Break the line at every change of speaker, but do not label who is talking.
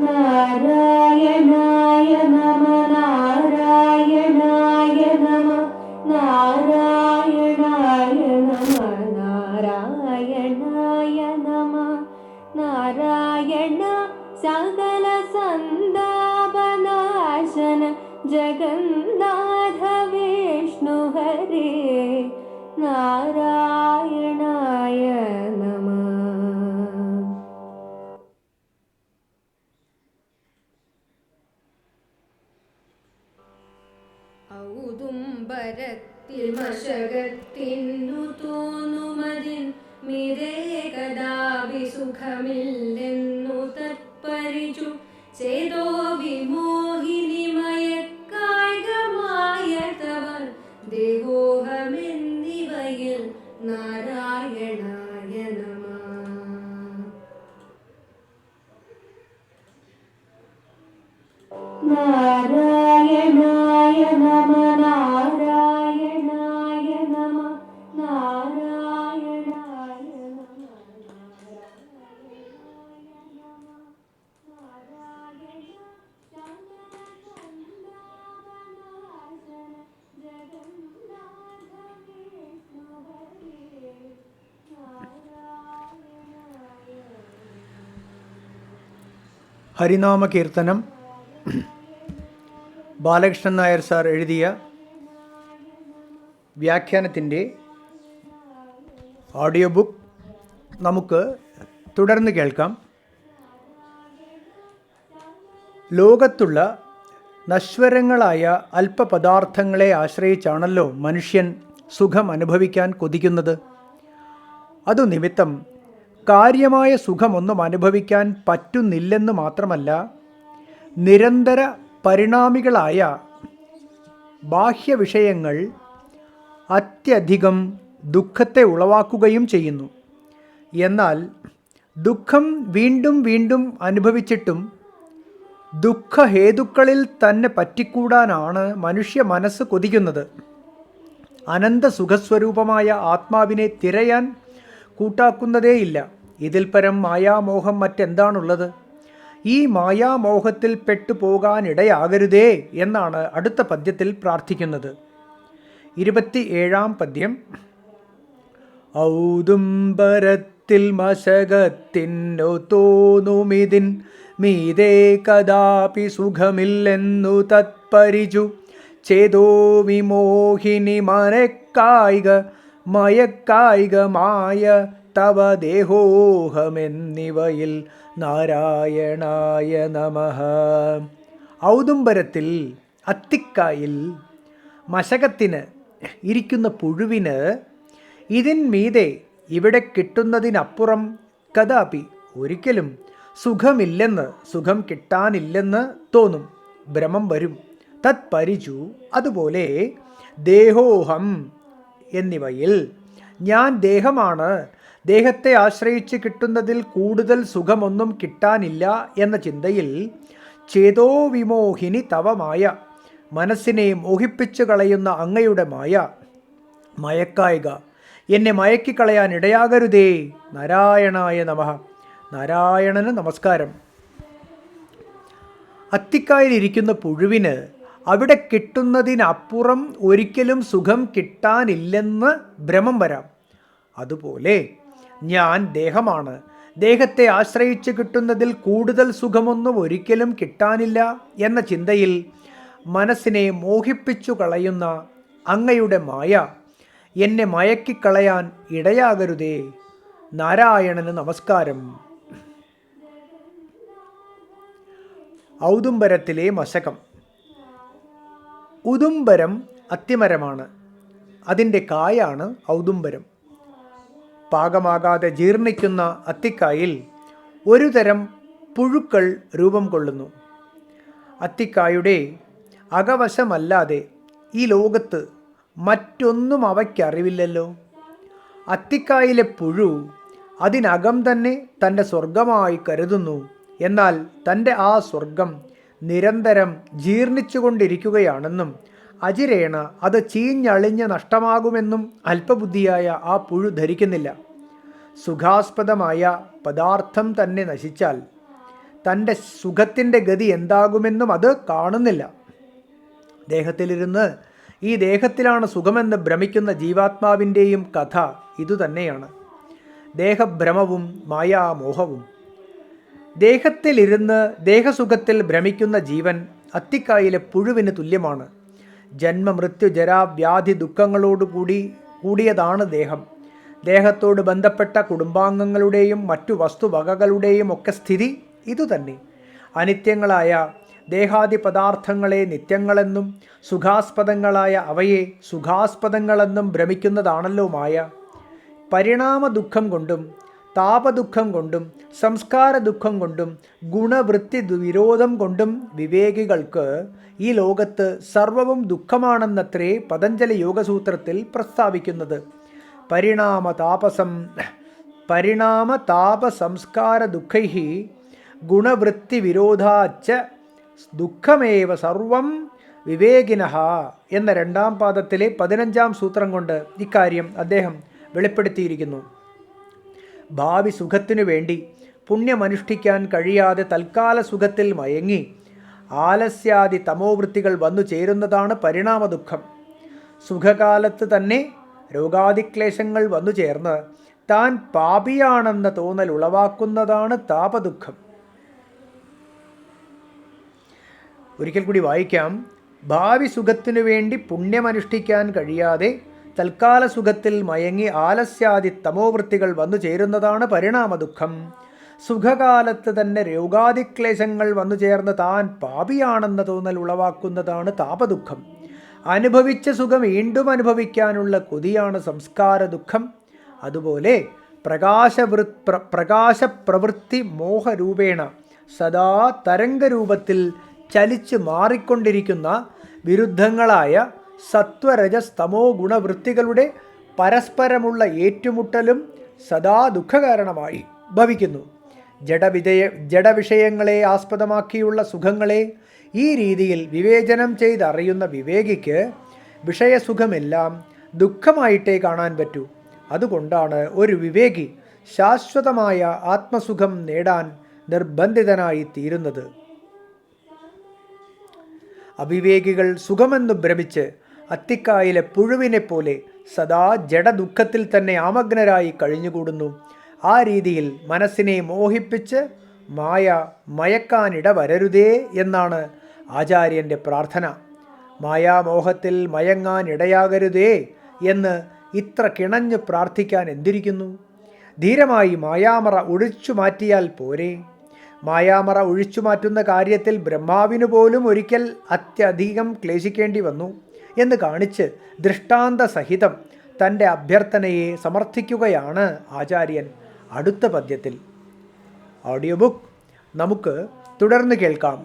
നാരായണായ നമ നാരായണായ നമ നാരായണായ നമ നാരായണായ നമ നാരായണ സകല സന്താപനാശന ജഗന്നാഥ വിഷ്ണു ഹരേ നാരായണായ നമ. ഔദുംബരത്തിൽ മശകത്തിന്നു തോന്നുമതിൻ മിരേ കദാപി സുഖമില്ലെന്നു തത്പരിച്ചു ചേതോ വിമോഹിനി മയക്കായികമായ തവർ ദേഹോഹമെന്നിവയിൽ നാരായണായ നമ. നാരായണായ നമ നാരായണായ നമ നാരായണായ നമ
ഹരിനാമ കീർത്തനം ബാലകൃഷ്ണൻ നായർ സാർ എഴുതിയ വ്യാഖ്യാനത്തിൻ്റെ ഓഡിയോ ബുക്ക് നമുക്ക് തുടർന്ന് കേൾക്കാം. ലോകത്തുള്ള നശ്വരങ്ങളായ അല്പപദാർത്ഥങ്ങളെ ആശ്രയിച്ചാണല്ലോ മനുഷ്യൻ സുഖം അനുഭവിക്കാൻ കൊതിക്കുന്നത്. അതു നിമിത്തം കാര്യമായ സുഖമൊന്നും അനുഭവിക്കാൻ പറ്റുന്നില്ലെന്ന് മാത്രമല്ല, നിരന്തര പരിണാമികളായ ബാഹ്യവിഷയങ്ങൾ അത്യധികം ദുഃഖത്തെ ഉളവാക്കുകയും ചെയ്യുന്നു. എന്നാൽ ദുഃഖം വീണ്ടും വീണ്ടും അനുഭവിച്ചിട്ടും ദുഃഖഹേതുക്കളിൽ തന്നെ പറ്റിക്കൂടാനാണ് മനുഷ്യ മനസ്സ് കൊതിക്കുന്നത്. അനന്ത സുഖസ്വരൂപമായ ആത്മാവിനെ തിരയാൻ കൂട്ടാക്കുന്നതേയില്ല. ഇതിൽ പരം മായാമോഹം മറ്റെന്താണുള്ളത്? ഈ മായാമോഹത്തിൽ പെട്ടുപോകാനിടയാകരുതേ എന്നാണ് അടുത്ത പദ്യത്തിൽ പ്രാർത്ഥിക്കുന്നത്. 27-ാം പദ്യം. ഔദുംബരത്തിൽ മശകത്തിന്നു തോന്നുമിതിൻ മീതേ കദാപി സുഖമില്ലെന്നു തത്പരിചു ചേതോ വിമോഹിനി മയക്കായികമായ തവ ദേഹോഹമെന്നിവയിൽ നാരായണായ നമഃ. ഔദുംബരത്തിൽ, അത്തിക്കായിൽ, മശകത്തിന് ഇരിക്കുന്ന പുഴുവിന് ഇതിന്മീതെ ഇവിടെ കിട്ടുന്നതിനപ്പുറം കദാപി ഒരിക്കലും സുഖമില്ലെന്ന്, സുഖം കിട്ടാനില്ലെന്ന് തോന്നും, ഭ്രമം വരും. തത്പരിചു അതുപോലെ, ദേഹോഹം എന്നിവയിൽ ഞാൻ ദേഹമാണ്, ദേഹത്തെ ആശ്രയിച്ച് കിട്ടുന്നതിൽ കൂടുതൽ സുഖമൊന്നും കിട്ടാനില്ല എന്ന ചിന്തയിൽ ചേതോ വിമോഹിനി തവ മായ, മനസ്സിനെ മോഹിപ്പിച്ചു കളയുന്ന അങ്ങയുടെ മായ, മയക്കായിക, എന്നെ മയക്കിക്കളയാൻ ഇടയാകരുതേ. നാരായണായ നമഃ. നാരായണന് നമസ്കാരം. അത്തിക്കായിലിരിക്കുന്ന പുഴുവിന് അവിടെ കിട്ടുന്നതിനപ്പുറം ഒരിക്കലും സുഖം കിട്ടാനില്ലെന്ന് ഭ്രമം വരാം. അതുപോലെ ഞാൻ ദേഹമാണ്, ദേഹത്തെ ആശ്രയിച്ച് കിട്ടുന്നതിൽ കൂടുതൽ സുഖമൊന്നും ഒരിക്കലും കിട്ടാനില്ല എന്ന ചിന്തയിൽ മനസ്സിനെ മോഹിപ്പിച്ചു കളയുന്ന അങ്ങയുടെ മായ, എന്നെ മയക്കിക്കളയാൻ ഇടയാകരുതേ. നാരായണന് നമസ്കാരം. ഔദുംബരത്തിലെ മശകം. ഉദുംബരം അത്തിമരമാണ്, അതിൻ്റെ കായാണ് ഔദുംബരം. പാകമാകാതെ ജീർണിക്കുന്ന അത്തിക്കായിൽ ഒരു തരം പുഴുക്കൾ രൂപം കൊള്ളുന്നു. അത്തിക്കായുടെ അകവശമല്ലാതെ ഈ ലോകത്ത് മറ്റൊന്നും അവയ്ക്കറിവില്ലല്ലോ. അത്തിക്കായിലെ പുഴു അതിനകം തന്നെ തൻ്റെ സ്വർഗമായി കരുതുന്നു. എന്നാൽ തൻ്റെ ആ സ്വർഗം നിരന്തരം ജീർണിച്ചുകൊണ്ടിരിക്കുകയാണെന്നും അചിരേണ അത് ചീഞ്ഞളിഞ്ഞ് നഷ്ടമാകുമെന്നും അല്പബുദ്ധിയായ ആ പുഴു ധരിക്കുന്നില്ല. സുഖാസ്പദമായ പദാർത്ഥം തന്നെ നശിച്ചാൽ തൻ്റെ സുഖത്തിൻ്റെ ഗതി എന്താകുമെന്നും അത് കാണുന്നില്ല. ദേഹത്തിലിരുന്ന് ഈ ദേഹത്തിലാണ് സുഖമെന്ന് ഭ്രമിക്കുന്ന ജീവാത്മാവിൻ്റെയും കഥ ഇതുതന്നെയാണ്. ദേഹഭ്രമവും മായാമോഹവും. ദേഹത്തിലിരുന്ന് ദേഹസുഖത്തിൽ ഭ്രമിക്കുന്ന ജീവൻ അത്തിക്കായിലെ പുഴുവിന് തുല്യമാണ്. ജന്മമൃത്യു ജരാവ്യാധി കൂടിയതാണ് ദേഹം. ദേഹത്തോട് ബന്ധപ്പെട്ട കുടുംബാംഗങ്ങളുടെയും മറ്റു വസ്തുവകകളുടെയും ഒക്കെ സ്ഥിതി ഇതുതന്നെ. അനിത്യങ്ങളായ ദേഹാദി പദാർത്ഥങ്ങളെ നിത്യങ്ങളെന്നും സുഖാസ്പദങ്ങളായ അവയെ സുഖാസ്പദങ്ങളെന്നും ഭ്രമിക്കുന്നതാണല്ലോ മായ. പരിണാമ ദുഃഖം കൊണ്ടും താപദുഃഖം കൊണ്ടും സംസ്കാര ദുഃഖം കൊണ്ടും ഗുണവൃത്തി വിരോധം കൊണ്ടും വിവേകികൾക്ക് ഈ ലോകത്ത് സർവവും ദുഃഖമാണെന്നത്രേ പതഞ്ജലി യോഗസൂത്രത്തിൽ പ്രസ്താവിക്കുന്നത്. പരിണാമ താപ സംസ്കാര ദുഃഖൈ ഗുണവൃത്തി വിരോധാച്ച ദുഃഖമേവ സർവം വിവേകിനഃ എന്ന 2-ാം പാദത്തിലെ 15-ാം സൂത്രം കൊണ്ട് ഇക്കാര്യം അദ്ദേഹം വെളിപ്പെടുത്തിയിരിക്കുന്നു. ഭാവി സുഖത്തിനു വേണ്ടി പുണ്യമനുഷ്ഠിക്കാൻ കഴിയാതെ തൽക്കാല സുഖത്തിൽ മയങ്ങി ആലസ്യാദി തമോവൃത്തികൾ വന്നു ചേരുന്നതാണ് പരിണാമ ദുഃഖം. സുഖകാലത്ത് തന്നെ രോഗാദിക്ലേശങ്ങൾ വന്നു ചേർന്ന് താൻ പാപിയാണെന്ന തോന്നൽ ഉളവാക്കുന്നതാണ് താപദുഃഖം. ഒരിക്കൽ കൂടി വായിക്കാം. ഭാവി സുഖത്തിനു വേണ്ടി പുണ്യമനുഷ്ഠിക്കാൻ കഴിയാതെ തൽക്കാല സുഖത്തിൽ മയങ്ങി ആലസ്യാദി തമോവൃത്തികൾ വന്നു ചേരുന്നതാണ് പരിണാമ ദുഃഖം. സുഖകാലത്ത് തന്നെ രോഗാദിക്ലേശങ്ങൾ വന്നു ചേർന്ന് താൻ പാപിയാണെന്ന തോന്നൽ ഉളവാക്കുന്നതാണ് താപദുഃഖം. അനുഭവിച്ച സുഖം വീണ്ടും അനുഭവിക്കാനുള്ള കൊതിയാണ് സംസ്കാര ദുഃഖം. അതുപോലെ പ്രകാശപ്രവൃത്തി മോഹരൂപേണ സദാ തരംഗരൂപത്തിൽ ചലിച്ച് മാറിക്കൊണ്ടിരിക്കുന്ന വിരുദ്ധങ്ങളായ സത്വരജസ്തമോ ഗുണവൃത്തികളുടെ പരസ്പരമുള്ള ഏറ്റുമുട്ടലും സദാ ദുഃഖകാരണമായി ഭവിക്കുന്നു. ജഡവിഷയങ്ങളെ ആസ്പദമാക്കിയുള്ള സുഖങ്ങളെ ഈ രീതിയിൽ വിവേചനം ചെയ്തറിയുന്ന വിവേകിക്ക് വിഷയസുഖമെല്ലാം ദുഃഖമായിട്ടേ കാണാൻ പറ്റൂ. അതുകൊണ്ടാണ് ഒരു വിവേകി ശാശ്വതമായ ആത്മസുഖം നേടാൻ നിർബന്ധിതനായി തീരുന്നത്. അവിവേകികൾ സുഖമെന്ന് ഭ്രമിച്ച് അത്തിക്കായിലെ പുഴുവിനെ പോലെ സദാ ജഡദുഃഖത്തിൽ തന്നെ ആമഗ്നരായി കഴിഞ്ഞുകൂടുന്നു. ആ രീതിയിൽ മനസ്സിനെ മോഹിപ്പിച്ച് മായ മയക്കാനിട വരരുതേ എന്നാണ് ആചാര്യൻ്റെ പ്രാർത്ഥന. മായാമോഹത്തിൽ മയങ്ങാനിടയാകരുതേ എന്ന് ഇത്ര കിണഞ്ഞു പ്രാർത്ഥിക്കാൻ എന്തിരിക്കുന്നു? ധീരമായി മായാമറ ഒഴിച്ചു മാറ്റിയാൽ പോരെ? മായാമറ ഒഴിച്ചു മാറ്റുന്ന കാര്യത്തിൽ ബ്രഹ്മാവിനു പോലും ഒരിക്കൽ അത്യധികം ക്ലേശിക്കേണ്ടി വന്നു എന്ന് കാണിച്ച് ദൃഷ്ടാന്ത സഹിതം തൻ്റെ അഭ്യർത്ഥനയെ സമർത്ഥിക്കുകയാണ് ആചാര്യൻ അടുത്ത പദ്യത്തിൽ. ഓഡിയോ ബുക്ക് നമുക്ക് തുടർന്ന് കേൾക്കാം.